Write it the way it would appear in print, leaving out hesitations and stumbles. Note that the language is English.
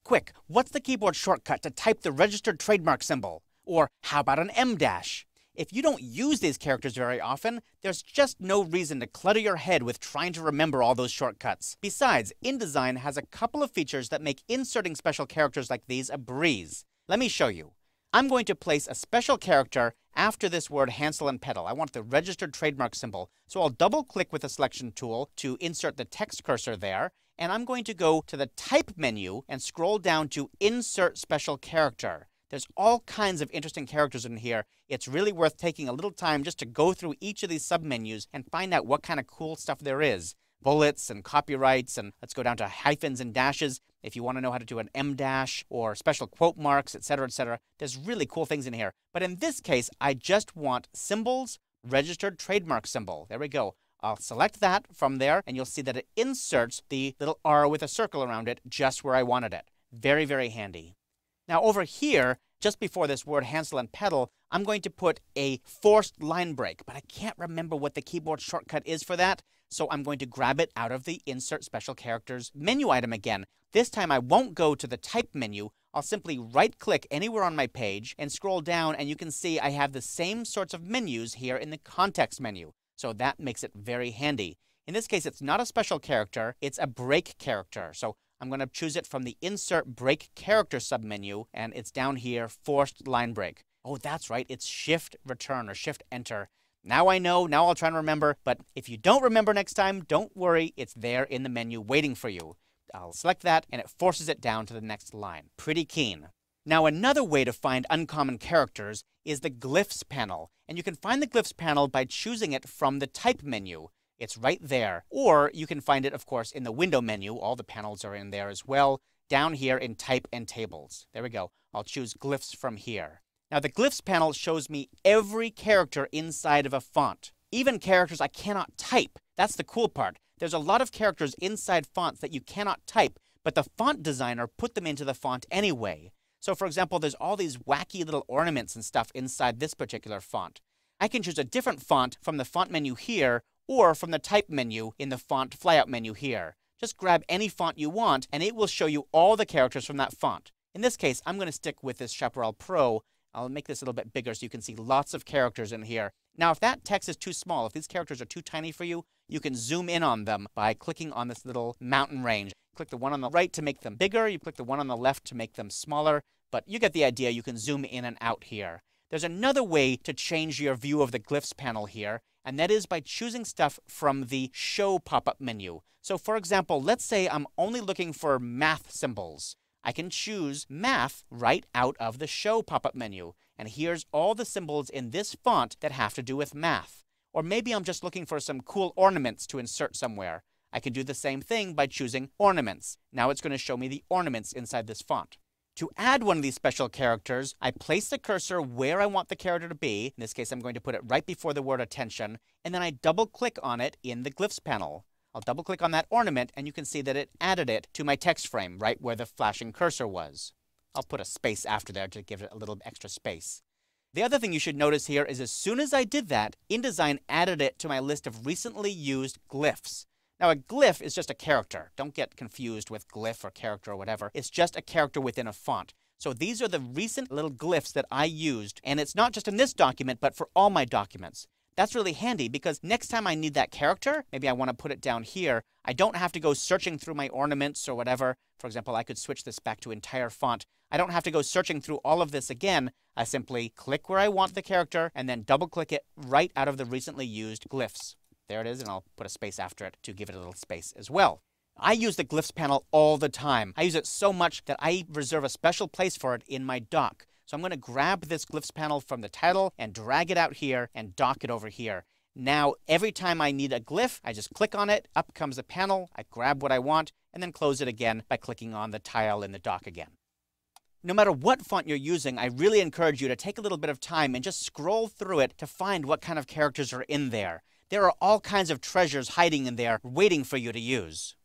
Quick, what's the keyboard shortcut to type the registered trademark symbol? Or how about an M dash? If you don't use these characters very often, there's just no reason to clutter your head with trying to remember all those shortcuts. Besides, InDesign has a couple of features that make inserting special characters like these a breeze. Let me show you. I'm going to place a special character after this word Hansel and Petal. I want the registered trademark symbol. So I'll double-click with the selection tool to insert the text cursor there, and I'm going to go to the Type menu and scroll down to Insert Special Character. There's all kinds of interesting characters in here. It's really worth taking a little time just to go through each of these submenus and find out what kind of cool stuff there is. Bullets and copyrights, and let's go down to hyphens and dashes if you want to know how to do an M dash or special quote marks, etc., etc. There's really cool things in here. But in this case, I just want symbols, registered trademark symbol. There we go. I'll select that from there, and you'll see that it inserts the little R with a circle around it just where I wanted it. Very, very handy. Now over here, just before this word Hansel and Petal, I'm going to put a forced line break, but I can't remember what the keyboard shortcut is for that, so I'm going to grab it out of the Insert Special Characters menu item again. This time I won't go to the Type menu. I'll simply right-click anywhere on my page and scroll down, and you can see I have the same sorts of menus here in the Context menu, so that makes it very handy. In this case, it's not a special character, it's a break character, so I'm going to choose it from the Insert Break Character submenu, and it's down here, Forced Line Break. Oh, that's right, it's Shift Return or Shift Enter. Now I know, now I'll try and remember, but if you don't remember next time, don't worry, it's there in the menu waiting for you. I'll select that, and it forces it down to the next line. Pretty keen. Now another way to find uncommon characters is the Glyphs panel, and you can find the Glyphs panel by choosing it from the Type menu. It's right there. Or you can find it, of course, in the Window menu. All the panels are in there as well. Down here in Type and Tables. There we go. I'll choose Glyphs from here. Now the Glyphs panel shows me every character inside of a font. Even characters I cannot type. That's the cool part. There's a lot of characters inside fonts that you cannot type, but the font designer put them into the font anyway. So for example, there's all these wacky little ornaments and stuff inside this particular font. I can choose a different font from the font menu here, or from the Type menu in the font flyout menu here. Just grab any font you want, and it will show you all the characters from that font. In this case, I'm going to stick with this Chaparral Pro. I'll make this a little bit bigger so you can see lots of characters in here. Now, if that text is too small, if these characters are too tiny for you, you can zoom in on them by clicking on this little mountain range. Click the one on the right to make them bigger, you click the one on the left to make them smaller, but you get the idea. You can zoom in and out here. There's another way to change your view of the Glyphs panel here, and that is by choosing stuff from the Show pop-up menu. So for example, let's say I'm only looking for math symbols. I can choose Math right out of the Show pop-up menu. And here's all the symbols in this font that have to do with math. Or maybe I'm just looking for some cool ornaments to insert somewhere. I can do the same thing by choosing Ornaments. Now it's going to show me the ornaments inside this font. To add one of these special characters, I place the cursor where I want the character to be. In this case, I'm going to put it right before the word attention, and then I double-click on it in the Glyphs panel. I'll double-click on that ornament, and you can see that it added it to my text frame, right where the flashing cursor was. I'll put a space after there to give it a little extra space. The other thing you should notice here is as soon as I did that, InDesign added it to my list of recently used glyphs. Now, a glyph is just a character. Don't get confused with glyph or character or whatever. It's just a character within a font. So these are the recent little glyphs that I used, and it's not just in this document, but for all my documents. That's really handy because next time I need that character, maybe I want to put it down here, I don't have to go searching through my ornaments or whatever. For example, I could switch this back to entire font. I don't have to go searching through all of this again. I simply click where I want the character and then double-click it right out of the recently used glyphs. There it is, and I'll put a space after it to give it a little space as well. I use the Glyphs panel all the time. I use it so much that I reserve a special place for it in my doc. So I'm going to grab this Glyphs panel from the title and drag it out here and dock it over here. Now, every time I need a glyph, I just click on it, up comes the panel, I grab what I want, and then close it again by clicking on the tile in the dock again. No matter what font you're using, I really encourage you to take a little bit of time and just scroll through it to find what kind of characters are in there. There are all kinds of treasures hiding in there waiting for you to use.